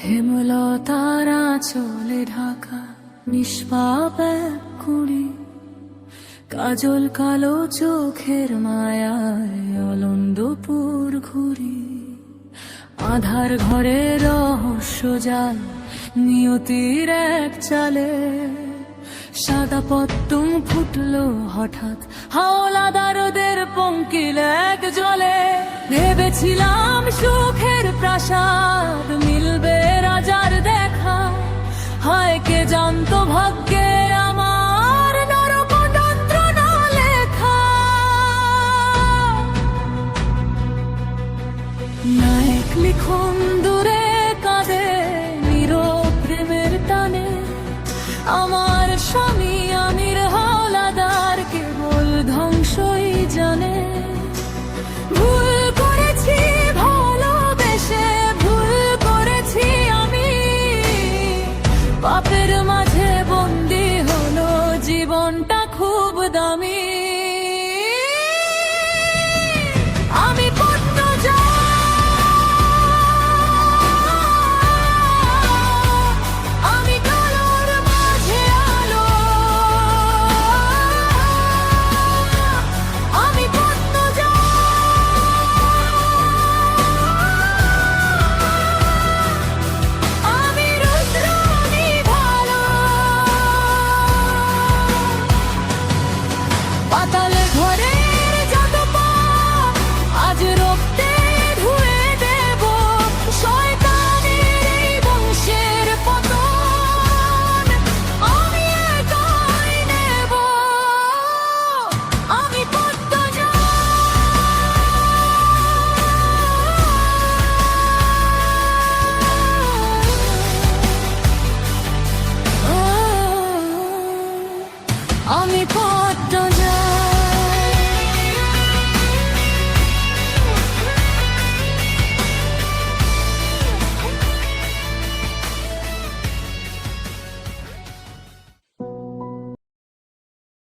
হেমলতারা চলে ঢাকা নিষ্পাপ এক কুড়ি, কাজল কালো চোখের মায়ায় অলন্দপুর ঘুরি। আধার ঘরে রহস্য জাল নিয়তির এক চালে, সাদা পদ্ম ফুটলো হঠাৎ হাওলাদারদের পঙ্কিল এক জলে। ভেবেছিলাম সুখের প্রাসাদ মিলবে রাজার দেখা, হায় কে জানতো ভাগ্যে আমার নরক যন্ত্রণা লেখা। নায়ক লিখন দূরে কাঁদে নীরব প্রেমের টানে, আমার স্বামী আমির হাওলাদার কেবল ধ্বংসই জানে। ভুল করেছি ভালোবেসে, ভুল করেছি আমি, পাপের মাঝে বন্দী হলো জীবনটা খুব দামি। আমি পদ্মজা, আমি কালোর মাঝে আলো, আমি পদ্মজা, আমি রুদ্র, আমি ভালো। পাতালে ঘরের যত পাপ আজ রক্তে ধুয়ে দেব, শয়তানের এই বংশের পতন আমি একাই নেব। আমি পদ্মজা, আমি